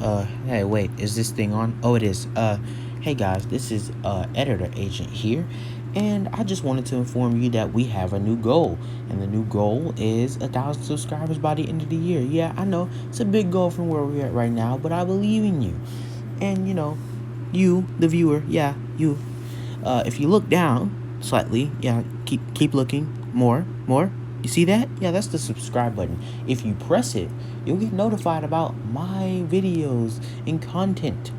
Hey, wait, is this thing on? Oh, it is. Hey guys, this is editor agent here, and I just wanted to inform you that we have a new goal, and the new goal is 1,000 subscribers by the end of the year. Yeah, I know it's a big goal from where we're at right now, but I believe in you, and you, the viewer, yeah, you. If you look down slightly, yeah, keep looking more. You see that? Yeah, that's the subscribe button. If you press it, you'll get notified about my videos and content.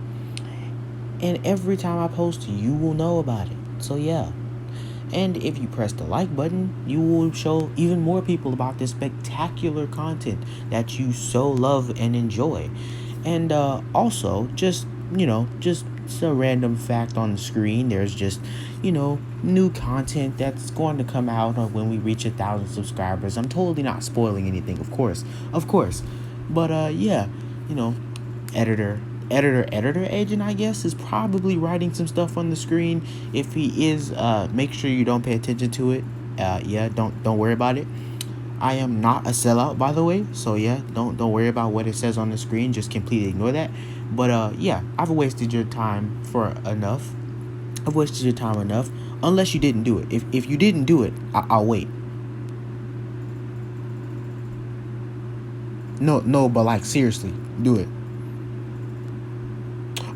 And every time I post, you will know about it. So yeah. And if you press the like button, you will show even more people about this spectacular content that you so love and enjoy. And also, just a random fact on the screen. There's just, new content that's going to come out when we reach 1,000 subscribers. I'm totally not spoiling anything, of course. But yeah, you know, editor editor agent, I guess, is probably writing some stuff on the screen. If he is, make sure you don't pay attention to it. Yeah, don't worry about it. I am not a sellout, by the way, so yeah, don't worry about what it says on the screen. Just completely ignore that. But yeah, I've wasted your time enough. Unless you didn't do it. If you didn't do it, I'll wait. No, but like seriously, do it.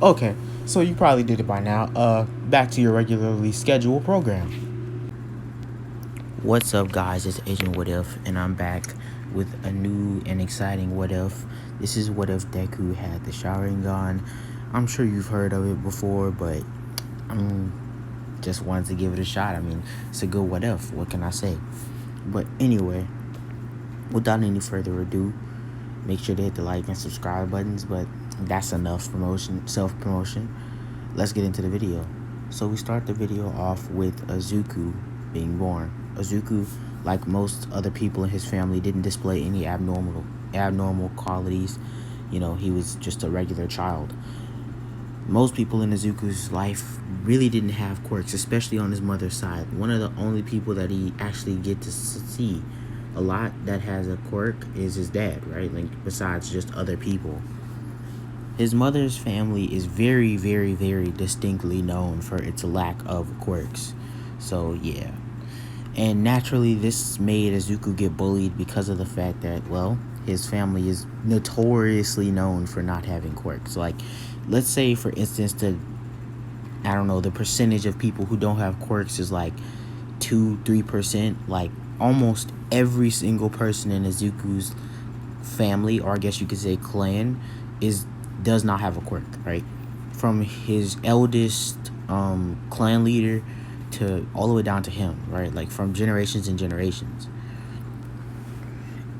Okay, so you probably did it by now. Back to your regularly scheduled program. What's up, guys? It's Agent What If, and I'm back with a new and exciting What If. This is What If Deku had the sharingan. I'm sure you've heard of it before, but I'm just wanted to give it a shot. I mean, it's a good What If. What can I say? But anyway, without any further ado, make sure to hit the like and subscribe buttons. But that's enough self-promotion. Let's get into the video. So we start the video off with Izuku being born. Izuku, like most other people in his family, didn't display any abnormal qualities. He was just a regular child. Most people in Izuku's life really didn't have quirks, especially on his mother's side. One of the only people that he actually get to see a lot that has a quirk is his dad, right? Like, besides just other people. His mother's family is very, very, very distinctly known for its lack of quirks. So, yeah. And naturally, this made Izuku get bullied because of the fact that, well, his family is notoriously known for not having quirks. Like, let's say, for instance, the percentage of people who don't have quirks is like 2-3%. Like, almost every single person in Izuku's family, or I guess you could say clan, does not have a quirk, right? From his eldest clan leader to all the way down to him, right? Like, from generations and generations.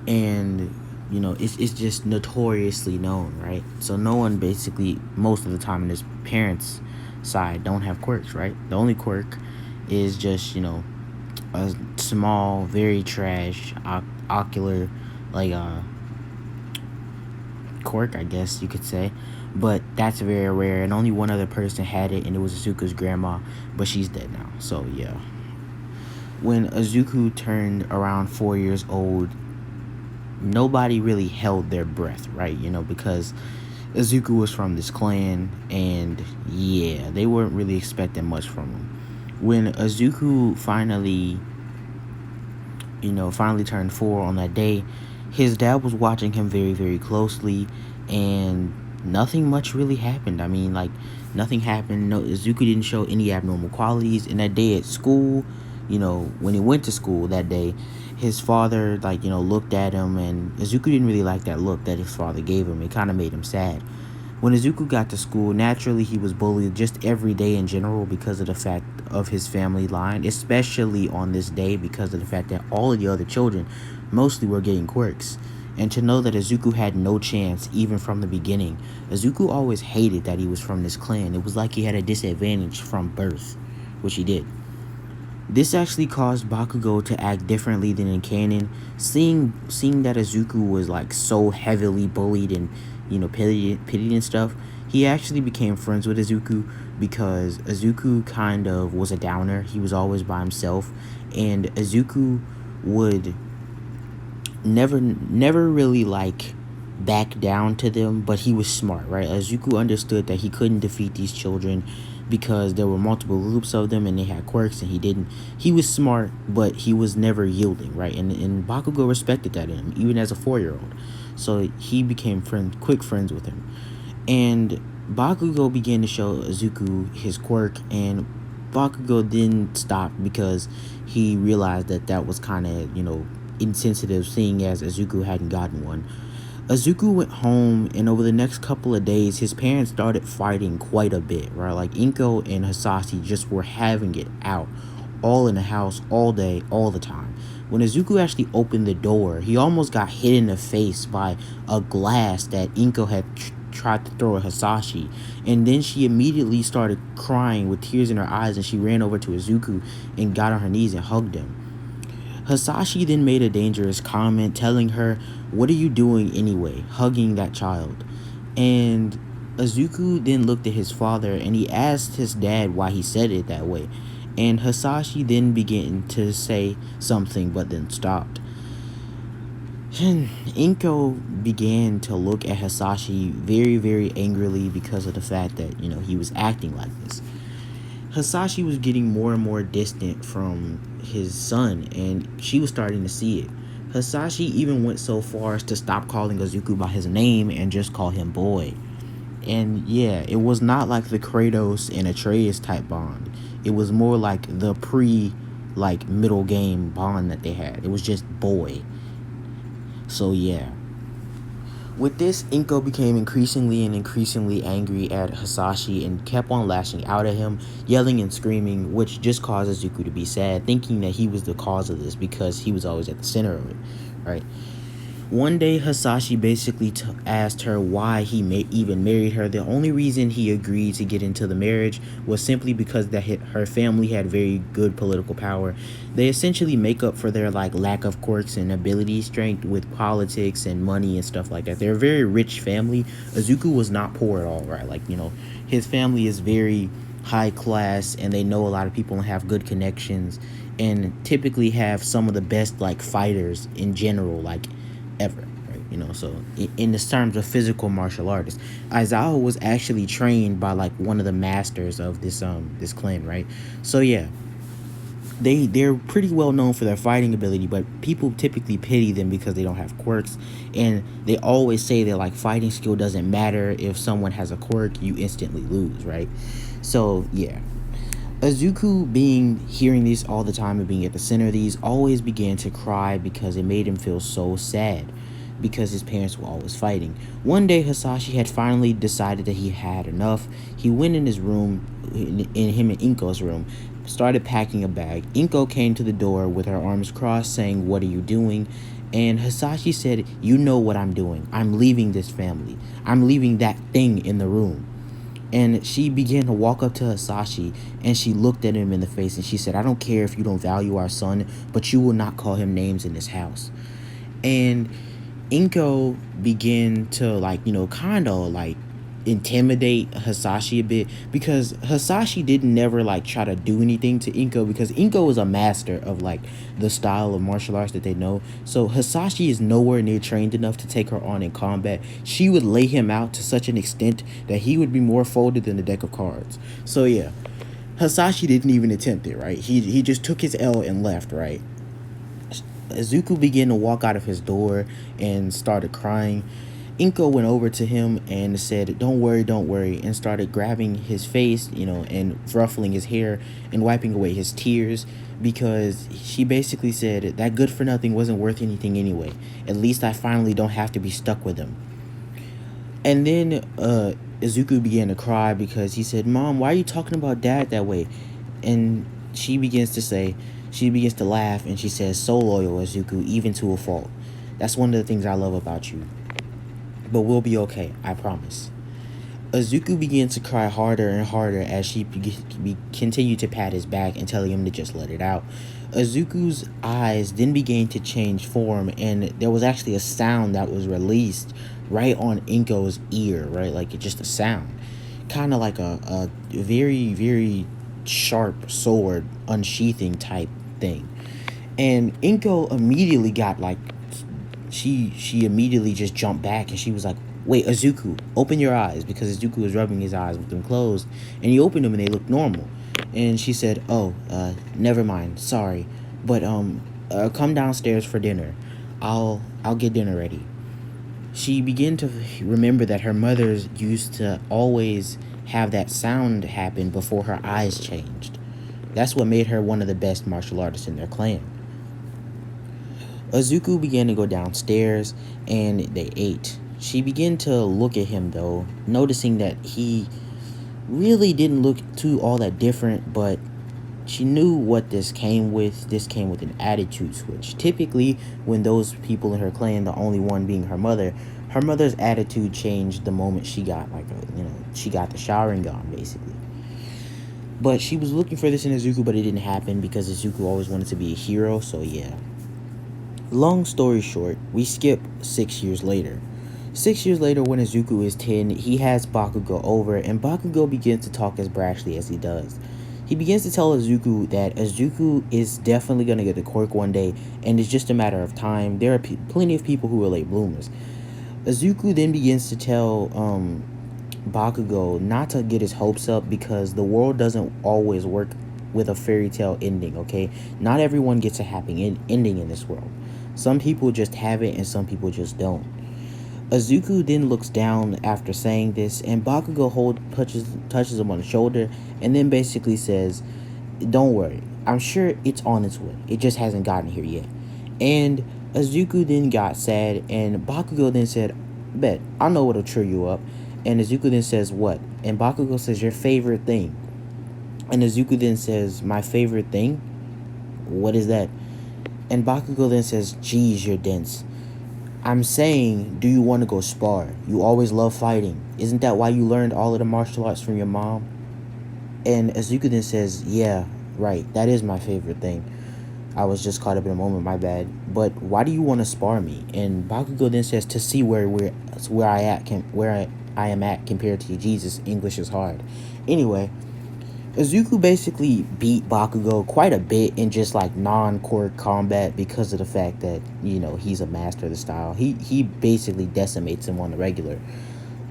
And it's just notoriously known, right? So no one, basically, most of the time in his parents' side, don't have quirks, right? The only quirk is just a small, very trash ocular, like quirk, I guess you could say. But that's very rare, and only one other person had it, and it was Izuku's grandma, but she's dead now. So yeah, when Izuku turned around 4 years old, nobody really held their breath, right? Because Izuku was from this clan, and yeah, they weren't really expecting much from him. When Izuku finally turned 4 on that day, his dad was watching him very, very closely, and nothing much really happened. I mean, like, nothing happened. No, Izuku didn't show any abnormal qualities. And that day at school, when he went to school that day, his father, looked at him, and Izuku didn't really like that look that his father gave him. It kind of made him sad. When Izuku got to school, naturally he was bullied just every day in general because of the fact of his family line, especially on this day because of the fact that all of the other children mostly were getting quirks. And to know that Izuku had no chance even from the beginning. Izuku always hated that he was from this clan. It was like he had a disadvantage from birth, which he did. This actually caused Bakugo to act differently than in canon. Seeing that Izuku was like so heavily bullied and pitied and stuff, he actually became friends with Izuku because Izuku kind of was a downer. He was always by himself, and Izuku would never really back down to them, but he was smart, right? Azuku understood that he couldn't defeat these children because there were multiple groups of them and they had quirks, and he was smart, but he was never yielding, right? And Bakugo respected that in him, even as a 4-year-old. So he became quick friends with him. And Bakugo began to show Azuku his quirk, and Bakugo didn't stop because he realized that that was kind of, insensitive, seeing as Azuku hadn't gotten one. Azuku went home, and over the next couple of days, his parents started fighting quite a bit, right? Like, Inko and Hasashi just were having it out, all in the house, all day, all the time. When Azuku actually opened the door, he almost got hit in the face by a glass that Inko had tried to throw at Hasashi, and then she immediately started crying with tears in her eyes, and she ran over to Azuku and got on her knees and hugged him. Hasashi then made a dangerous comment, telling her, "What are you doing anyway, hugging that child?" And Azuku then looked at his father and he asked his dad why he said it that way. And Hasashi then began to say something but then stopped. And Inko began to look at Hasashi very, very angrily because of the fact that, he was acting like this. Hasashi was getting more and more distant from his son, and she was starting to see it. Hasashi even went so far as to stop calling Azuku by his name and just call him boy. And yeah, it was not like the Kratos and Atreus type bond. It was more like the middle game bond that they had. It was just boy. So yeah. With this, Inko became increasingly angry at Hasashi and kept on lashing out at him, yelling and screaming, which just caused Azuku to be sad, thinking that he was the cause of this because he was always at the center of it, right? One day, Hasashi basically asked her why he even married her. The only reason he agreed to get into the marriage was simply because that her family had very good political power. They essentially make up for their lack of quirks and ability strength with politics and money and stuff like that. They're a very rich family. Azuku was not poor at all, right? His family is very high class, and they know a lot of people and have good connections, and typically have some of the best fighters in general, ever, right? So in the terms of physical martial artists, Aizawa was actually trained by one of the masters of this clan, right? So yeah, they're pretty well known for their fighting ability, but people typically pity them because they don't have quirks, and they always say that fighting skill doesn't matter. If someone has a quirk, you instantly lose, right? So yeah, Azuku, hearing these all the time and being at the center of these, always began to cry because it made him feel so sad because his parents were always fighting. One day, Hasashi had finally decided that he had enough. He went in his room, in him and Inko's room, started packing a bag. Inko came to the door with her arms crossed, saying, "What are you doing?" And Hasashi said, "You know what I'm doing. I'm leaving this family. I'm leaving that thing in the room." And she began to walk up to Hasashi, and she looked at him in the face, and she said, "I don't care if you don't value our son, but you will not call him names in this house." And Inko began to kind of intimidate Hasashi a bit, because Hasashi didn't never try to do anything to Inko, because Inko is a master of the style of martial arts that they know. So Hasashi is nowhere near trained enough to take her on in combat. She would lay him out to such an extent that he would be more folded than a deck of cards. So yeah, Hasashi didn't even attempt it, right? He just took his L and left, right? Izuku began to walk out of his door and started crying. Inko went over to him and said, don't worry," and started grabbing his face, and ruffling his hair and wiping away his tears, because she basically said that good for nothing wasn't worth anything anyway. At least I finally don't have to be stuck with him. And then Izuku began to cry because he said, "Mom, why are you talking about Dad that way?" And she begins to laugh, and she says, "So loyal, Izuku, even to a fault. That's one of the things I love about you. But we'll be okay, I promise." Izuku began to cry harder and harder as she continued to pat his back and telling him to just let it out. Izuku's eyes then began to change form, and there was actually a sound that was released right on Inko's ear, right? Just a sound. Kind of like a very, very sharp sword unsheathing type thing. And Inko immediately got she immediately just jumped back and she was like, "Wait, Izuku, open your eyes," because Izuku was rubbing his eyes with them closed, and he opened them and they looked normal. And she said, "Oh, never mind, sorry, but come downstairs for dinner. I'll get dinner ready." She began to remember that her mother used to always have that sound happen before her eyes changed. That's what made her one of the best martial artists in their clan. Azuku began to go downstairs and they ate. She began to look at him though, noticing that he really didn't look too all that different, but she knew what this came with. This came with an attitude switch. Typically, when those people in her clan, the only one being her mother's attitude changed the moment she got she got the sharingan basically. But she was looking for this in Izuku, but it didn't happen because Izuku always wanted to be a hero. So yeah. Long story short, we skip 6 years later. 6 years later, when Izuku is 10, he has Bakugo over, and Bakugo begins to talk as brashly as he does. He begins to tell Izuku that Izuku is definitely going to get the quirk one day, and it's just a matter of time. There are plenty of people who are late bloomers. Izuku then begins to tell Bakugo not to get his hopes up because the world doesn't always work with a fairy tale ending, okay? Not everyone gets a happy ending in this world. Some people just have it and some people just don't. Izuku then looks down after saying this, and Bakugo touches him on the shoulder and then basically says, "Don't worry, I'm sure it's on its way. It just hasn't gotten here yet." And Izuku then got sad, and Bakugo then said, "Bet, I know what'll cheer you up." And Izuku then says, "What?" And Bakugo says, "Your favorite thing." And Izuku then says, "My favorite thing? What is that?" And Bakugo then says, "Geez, you're dense. I'm saying, do you want to go spar? You always love fighting. Isn't that why you learned all of the martial arts from your mom?" And Izuku then says, "Yeah, right. That is my favorite thing. I was just caught up in a moment, my bad. But why do you want to spar me?" And Bakugo then says, "To see where I am at compared to you. Jesus, English is hard." Anyway, Izuku basically beat Bakugo quite a bit in just like non-core combat because of the fact that, he's a master of the style. He basically decimates him on the regular.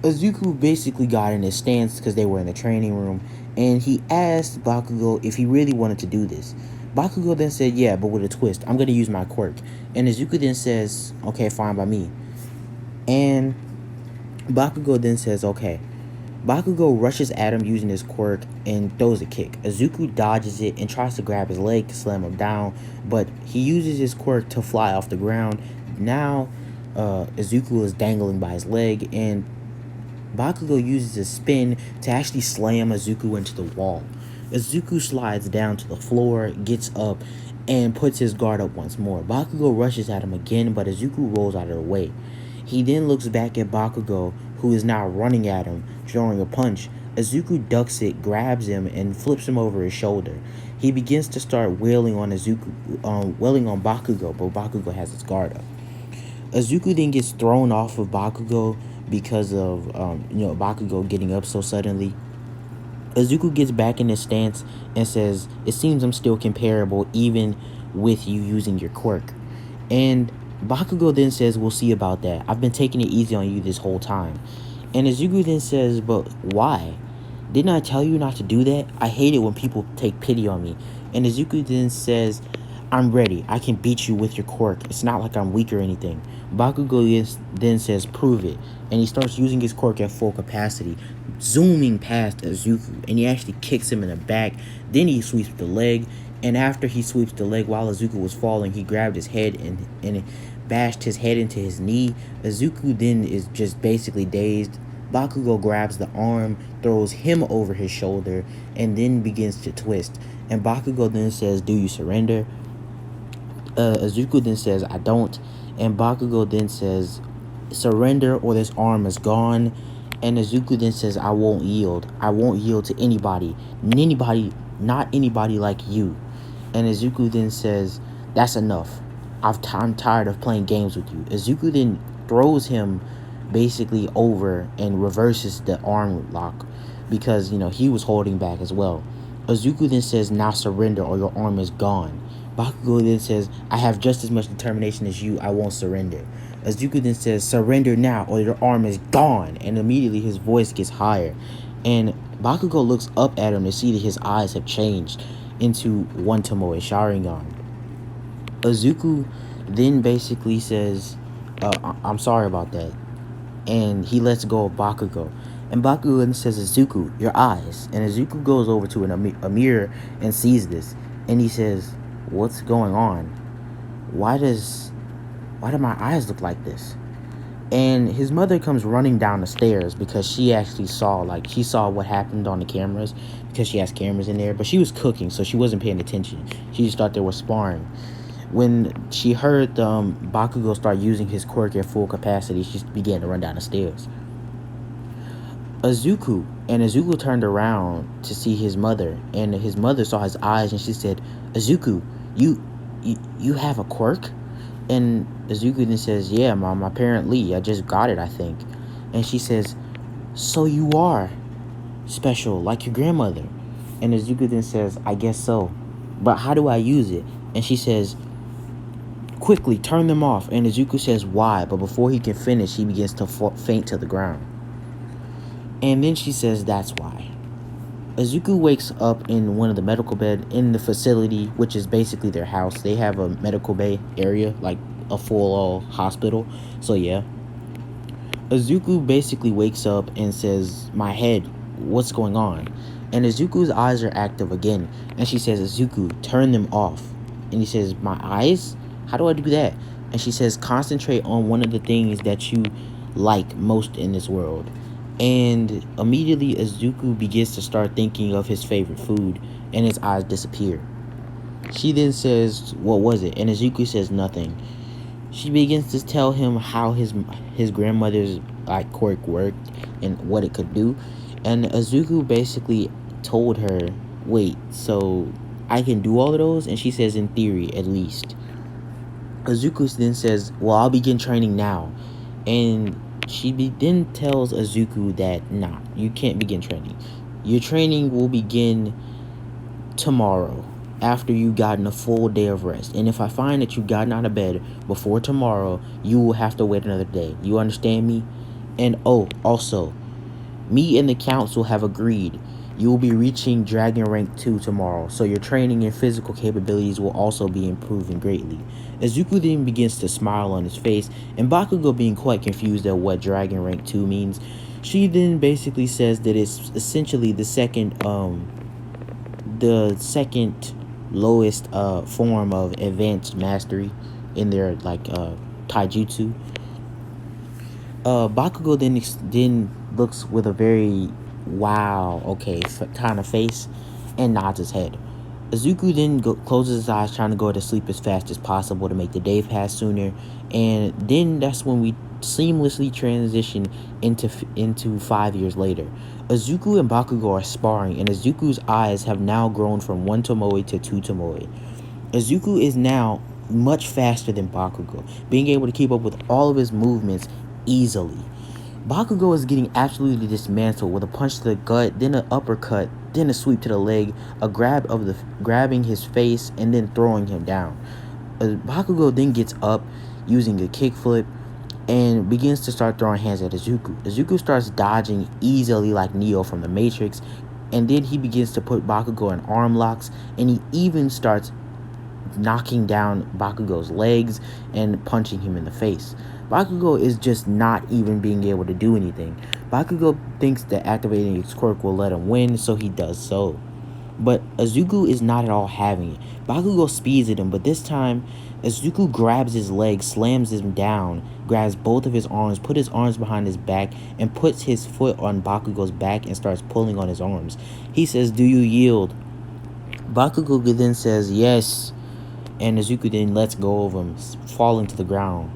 Izuku basically got in his stance because they were in the training room, and he asked Bakugo if he really wanted to do this. Bakugo then said, "Yeah, but with a twist. I'm going to use my quirk." And Izuku then says, "Okay, fine by me." And Bakugo then says, "Okay." Bakugo rushes at him using his quirk and throws a kick. Izuku dodges it and tries to grab his leg to slam him down, but he uses his quirk to fly off the ground. Now, Izuku is dangling by his leg, and Bakugo uses his spin to actually slam Izuku into the wall. Izuku slides down to the floor, gets up, and puts his guard up once more. Bakugo rushes at him again, but Izuku rolls out of the way. He then looks back at Bakugo, who is now running at him, throwing a punch. Izuku ducks it, grabs him, and flips him over his shoulder. He begins to start wailing on Bakugo, but Bakugo has his guard up. Izuku then gets thrown off of Bakugo because of Bakugo getting up so suddenly. Izuku gets back in his stance and says, "It seems I'm still comparable even with you using your quirk." And Bakugo then says, "We'll see about that. I've been taking it easy on you this whole time." And Izuku then says, "But why? Didn't I tell you not to do that? I hate it when people take pity on me." And Izuku then says, "I'm ready. I can beat you with your quirk. It's not like I'm weak or anything." Bakugo then says, "Prove it." And he starts using his quirk at full capacity, zooming past Izuku. And he actually kicks him in the back. Then he sweeps the leg. And after he sweeps the leg while Izuku was falling, he grabbed his head and bashed his head into his knee. Izuku then is just basically dazed. Bakugo grabs the arm, throws him over his shoulder, and then begins to twist. And Bakugo then says, "Do you surrender?" Izuku then says, "I don't." And Bakugo then says, "Surrender or this arm is gone." And Izuku then says, "I won't yield. I won't yield to anybody. Not anybody like you." And Izuku then says, "That's enough. I'm tired of playing games with you." Izuku then throws him basically over and reverses the arm lock because, he was holding back as well. Izuku then says, "Now surrender or your arm is gone." Bakugo then says, "I have just as much determination as you. I won't surrender." Izuku then says, "Surrender now or your arm is gone." And immediately his voice gets higher. And Bakugo looks up at him to see that his eyes have changed into one Tomoe Sharingan. Izuku then basically says, "I'm sorry about that." And he lets go of Bakugo. And Bakugo then says, "Izuku, your eyes." And Izuku goes over to a mirror and sees this. And he says, "What's going on? Why do my eyes look like this?" And his mother comes running down the stairs because she actually saw what happened on the cameras, because she has cameras in there, but she was cooking, so she wasn't paying attention. She just thought they were sparring. When she heard Bakugo start using his quirk at full capacity, she began to run down the stairs. Izuku turned around to see his mother, and his mother saw his eyes, and she said, "Izuku, you have a quirk?" And Izuku then says, "Yeah, Mom, apparently. I just got it, I think." And she says, "So you are special, like your grandmother?" And Izuku then says, "I guess so. But how do I use it?" And she says, "Quickly, turn them off." And Izuku says, "Why?" But before he can finish, he begins to faint to the ground. And then she says, "That's why." Izuku wakes up in one of the medical bed in the facility, which is basically their house. They have a medical bay area, like a full hospital. So yeah. Izuku basically wakes up and says, "My head, what's going on?" And Izuku's eyes are active again. And she says, "Izuku, turn them off." And he says, "My eyes? How do I do that?" And she says, "Concentrate on one of the things that you like most in this world." And immediately Izuku begins to start thinking of his favorite food, and his eyes disappear. She then says, "What was it?" And Izuku says nothing. She begins to tell him how his grandmother's quirk worked and what it could do. And Izuku basically told her, "Wait, so I can do all of those?" And she says, "In theory, at least." Izuku then says, "Well, I'll begin training now." And she then tells Izuku that, "Nah, you can't begin training. Your training will begin tomorrow, after you've gotten a full day of rest. And if I find that you've gotten out of bed before tomorrow, you will have to wait another day. You understand me? And also, me and the council have agreed you will be reaching Dragon Rank 2 tomorrow, so your training and physical capabilities will also be improving greatly." Izuku then begins to smile on his face, and Bakugo, being quite confused at what Dragon Rank 2 means, she then basically says that it's essentially the second lowest form of advanced mastery in their taijutsu. Bakugo then looks with a very wow, okay, kind of face, and nods his head. Izuku then closes his eyes, trying to go to sleep as fast as possible to make the day pass sooner. And then that's when we seamlessly transition into 5 years later. Izuku and Bakugo are sparring, and Izuku's eyes have now grown from one Tomoe to two Tomoe. Izuku is now much faster than Bakugo, being able to keep up with all of his movements easily. Bakugo is getting absolutely dismantled with a punch to the gut, then an uppercut, then a sweep to the leg, a grabbing his face, and then throwing him down. Bakugo then gets up using a kickflip and begins to start throwing hands at Izuku. Izuku starts dodging easily like Neo from the Matrix, and then he begins to put Bakugo in arm locks, and he even starts knocking down Bakugo's legs and punching him in the face. Bakugo is just not even being able to do anything. Bakugo thinks that activating his quirk will let him win, so he does so. But Izuku is not at all having it. Bakugo speeds at him, but this time Izuku grabs his leg, slams him down, grabs both of his arms, put his arms behind his back, and puts his foot on Bakugo's back and starts pulling on his arms. He says, "Do you yield?" Bakugo then says, "Yes." And Izuku then lets go of him, falling to the ground,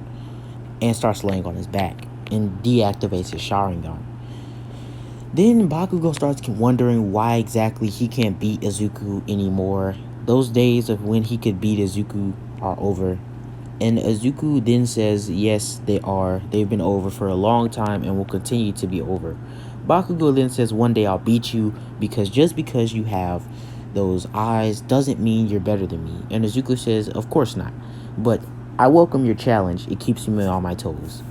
and starts laying on his back and deactivates his Sharingan. Then Bakugo starts wondering why exactly he can't beat Izuku anymore. Those days of when he could beat Izuku are over. And Izuku then says, yes, they are. They've been over for a long time and will continue to be over. Bakugo then says, one day I'll beat you, because just because you have those eyes doesn't mean you're better than me. And Izuku says, of course not. But I welcome your challenge. It keeps me on my toes.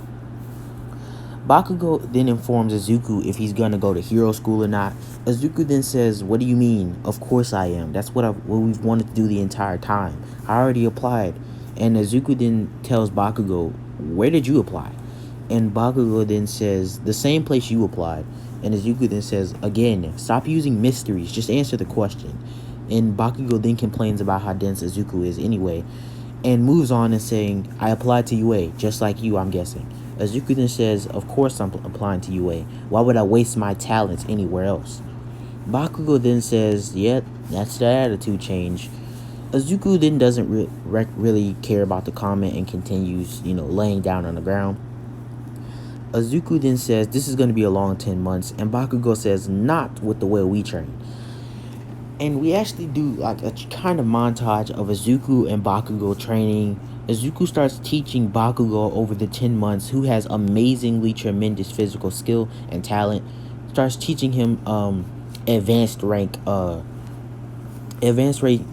Bakugo then informs Izuku if he's gonna go to hero school or not. Izuku then says, "What do you mean? Of course I am. That's what we've wanted to do the entire time. I already applied." And Izuku then tells Bakugo, "Where did you apply?" And Bakugo then says, "The same place you applied." And Izuku then says, "Again, stop using mysteries. Just answer the question." And Bakugo then complains about how dense Izuku is anyway, and moves on and saying, "I applied to UA, just like you, I'm guessing." Izuku then says, "Of course I'm applying to UA. Why would I waste my talents anywhere else?" Bakugo then says, "Yep, that's the attitude change." Izuku then doesn't really care about the comment and continues, laying down on the ground. Izuku then says, "This is going to be a long 10 months. And Bakugo says, "Not with the way we train." And we actually do like a kind of montage of Izuku and Bakugo training. Izuku starts teaching Bakugo over the 10 months, who has amazingly tremendous physical skill and talent. Starts teaching him advanced rank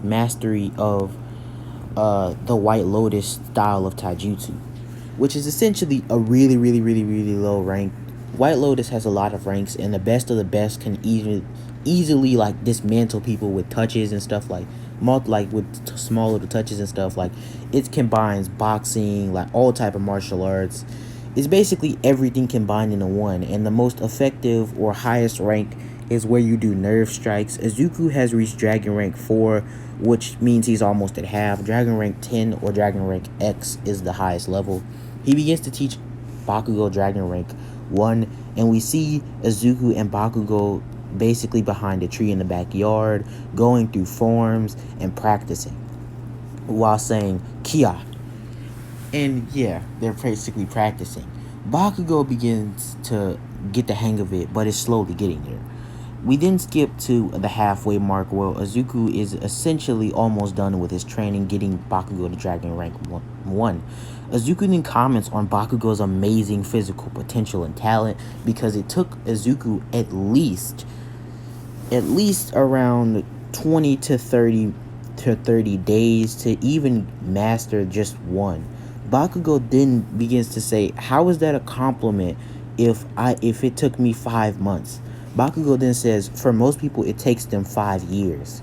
mastery of the White Lotus style of taijutsu, which is essentially a really, really, really, really low rank. White Lotus has a lot of ranks, and the best of the best can easily like dismantle people with touches and stuff, like with small little touches and stuff. Like, it combines boxing, like all type of martial arts. It's basically everything combined into one, and the most effective or highest rank is where you do nerve strikes. Izuku has reached Dragon Rank 4, which means he's almost at half. Dragon Rank 10 or Dragon Rank X is the highest level. He begins to teach Bakugo Dragon Rank 1, and we see Izuku and Bakugo basically behind a tree in the backyard, going through forms and practicing while saying Kia. And yeah, they're basically practicing. Bakugo begins to get the hang of it, but is slowly getting there. We then skip to the halfway mark where Izuku is essentially almost done with his training, getting Bakugo to Dragon Rank 1. Izuku then comments on Bakugo's amazing physical potential and talent, because it took Izuku at least around 20 to 30 days to even master just one. Bakugo then begins to say, "How is that a compliment if it took me 5 months?" Bakugo then says, "For most people it takes them 5 years."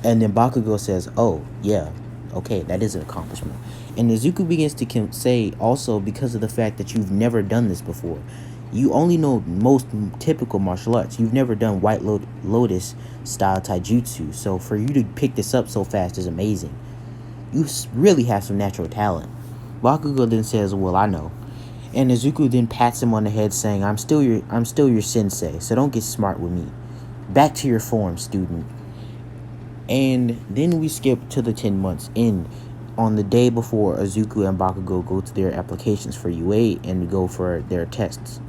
And then Bakugo says, "Oh yeah, okay, that is an accomplishment." And Izuku begins to say also, because of the fact that you've never done this before. You only know most typical martial arts. You've never done White Lotus style taijutsu. So for you to pick this up so fast is amazing. You really have some natural talent." Bakugo then says, "Well, I know." And Izuku then pats him on the head, saying, I'm still your sensei, so don't get smart with me. Back to your form, student." And then we skip to the 10 months in, on the day before Izuku and Bakugo go to their applications for UA and go for their tests.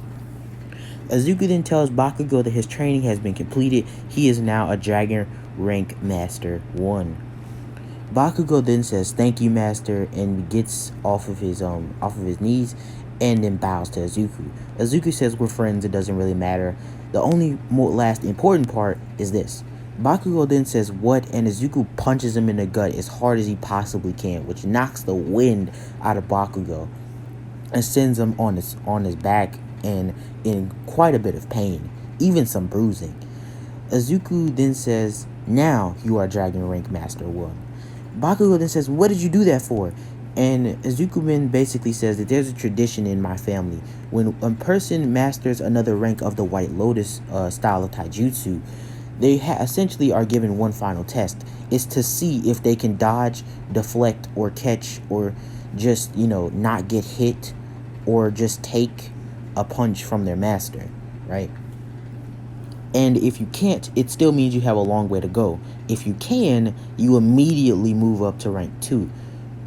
Izuku then tells Bakugo that his training has been completed. He is now a Dragon Rank Master 1. Bakugo then says, "Thank you, Master," and gets off of his knees and then bows to Izuku. Izuku says, "We're friends, it doesn't really matter. The only last important part is this." Bakugo then says, "What?" and Izuku punches him in the gut as hard as he possibly can, which knocks the wind out of Bakugo and sends him on his back and in quite a bit of pain, even some bruising. Izuku then says, "Now you are Dragon Rank Master 1. Bakugo then says, "What did you do that for?" And Izuku then basically says that there's a tradition in my family. When a person masters another rank of the White Lotus style of taijutsu, they essentially are given one final test. It's to see if they can dodge, deflect, or catch, or just, not get hit, or just take a punch from their master, right? And if you can't, it still means you have a long way to go. If you can, you immediately move up to rank 2.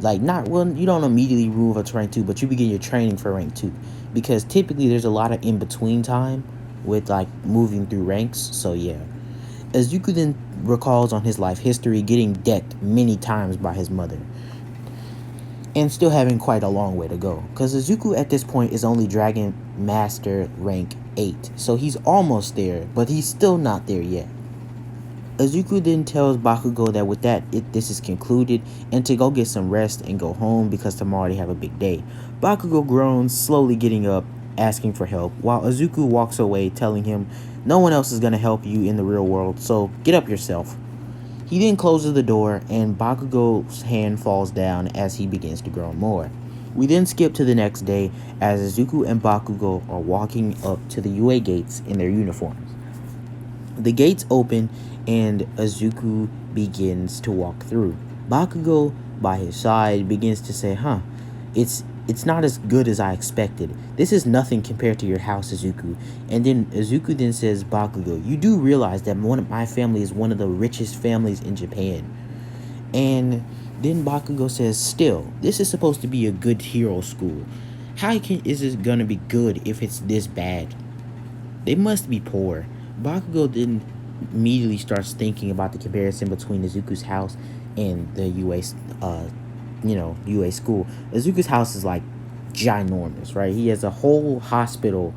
You don't immediately move up to rank 2, but you begin your training for rank 2. Because typically there's a lot of in-between time with moving through ranks, so yeah. Izuku then recalls on his life history getting decked many times by his mother, and still having quite a long way to go. Because Izuku at this point is only Dragon Master rank 8. So he's almost there, but he's still not there yet. Izuku then tells Bakugo that with that, this is concluded, and to go get some rest and go home because tomorrow they have a big day. Bakugo groans, slowly getting up, asking for help, while Izuku walks away, telling him no one else is going to help you in the real world, so get up yourself. He then closes the door, and Bakugo's hand falls down as he begins to groan more. We then skip to the next day as Izuku and Bakugo are walking up to the UA gates in their uniforms. The gates open and Izuku begins to walk through. Bakugo, by his side, begins to say, it's not as good as I expected. This is nothing compared to your house, Izuku. And then Izuku then says, Bakugo, you do realize that my family is one of the richest families in Japan. And then Bakugo says, still, this is supposed to be a good hero school. Is it gonna be good if it's this bad? They must be poor. Bakugo then immediately starts thinking about the comparison between Izuku's house and the UA school. Izuku's house is like ginormous, right? He has a whole hospital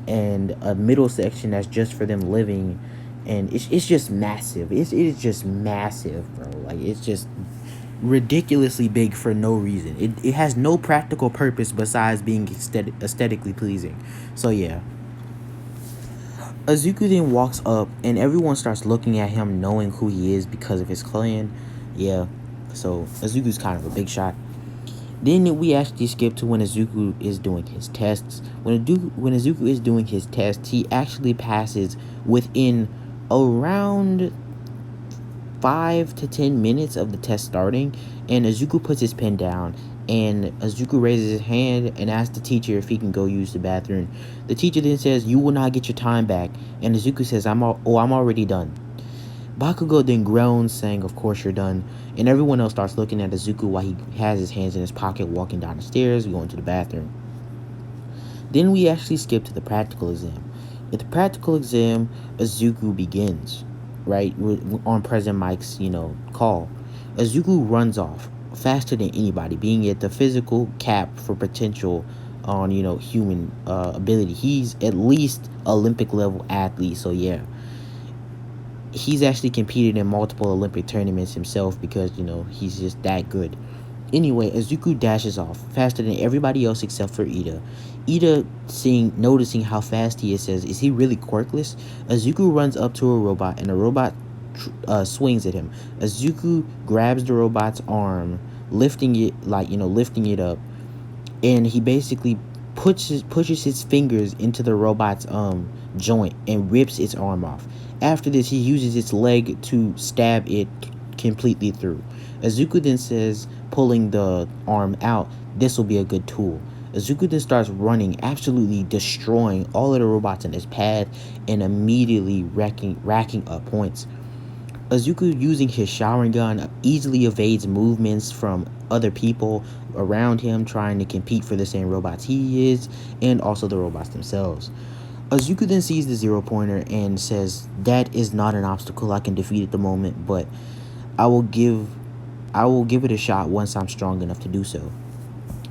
and a middle section that's just for them living, and it's just massive. It is just massive, bro. Like, it's just ridiculously big for no reason. It has no practical purpose besides being aesthetically pleasing. So yeah. Izuku then walks up, and everyone starts looking at him, knowing who he is because of his clan. Yeah, so Izuku's kind of a big shot. Then we actually skip to when Izuku is doing his tests. When Izuku is doing his tests, he actually passes within around 5 to 10 minutes of the test starting, and Izuku puts his pen down, and Izuku raises his hand and asks the teacher if he can go use the bathroom. The teacher then says, you will not get your time back, and Izuku says, I'm already done. Bakugo then groans, saying, of course you're done, and everyone else starts looking at Izuku while he has his hands in his pocket, walking down the stairs, going to the bathroom. Then we actually skip to the practical exam. At the practical exam, Izuku begins, right, on President Mike's, call. Izuku runs off faster than anybody, being at the physical cap for potential on, human ability. He's at least Olympic level athlete, so yeah. He's actually competed in multiple Olympic tournaments himself because, he's just that good. Anyway, Izuku dashes off faster than everybody else except for Ida. Ida, noticing how fast he is, says, is he really quirkless? Izuku runs up to a robot, and the robot swings at him. Izuku grabs the robot's arm, lifting it up, and he basically pushes his fingers into the robot's joint and rips its arm off. After this, he uses its leg to stab it completely through. Izuku then says, pulling the arm out, this will be a good tool. Izuku then starts running, absolutely destroying all of the robots in his path and immediately racking up points. Izuku, using his sharingan, easily evades movements from other people around him trying to compete for the same robots he is, and also the robots themselves. Izuku then sees the 0-pointer and says, that is not an obstacle I can defeat at the moment, but I will give it a shot once I'm strong enough to do so.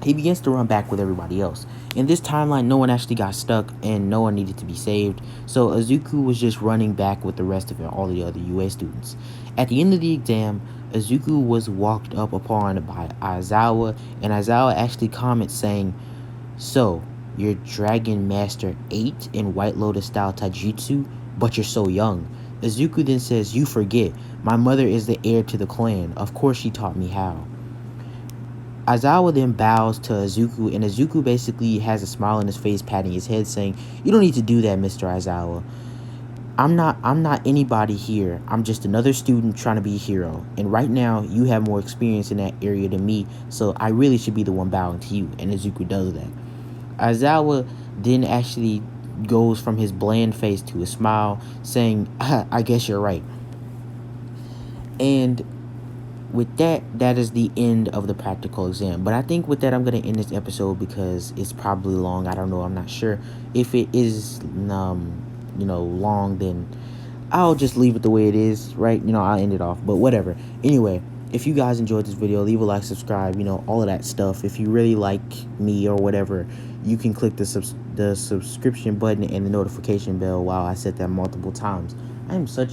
He begins to run back with everybody else. In this timeline, no one actually got stuck and no one needed to be saved, so Izuku was just running back with the rest of all the other UA students. At the end of the exam, Izuku was walked up upon by Aizawa, and Aizawa actually comments saying, so, you're Dragon Master 8 in White Lotus style taijutsu, but you're so young. Izuku then says, you forget, my mother is the heir to the clan, of course she taught me how. Aizawa then bows to Izuku, and Izuku basically has a smile on his face, patting his head, saying, you don't need to do that, Mr. Aizawa. I'm not anybody here. I'm just another student trying to be a hero. And right now, you have more experience in that area than me, so I really should be the one bowing to you. And Izuku does that. Aizawa then actually goes from his bland face to a smile, saying, I guess you're right. And with that is the end of the practical exam. But I think with that, I'm going to end this episode because it's probably long. I don't know. I'm not sure. If it is, long, then I'll just leave it the way it is, right? I'll end it off. But whatever. Anyway, if you guys enjoyed this video, leave a like, subscribe, all of that stuff. If you really like me or whatever, you can click the subscription button and the notification bell while I said that multiple times. I am such a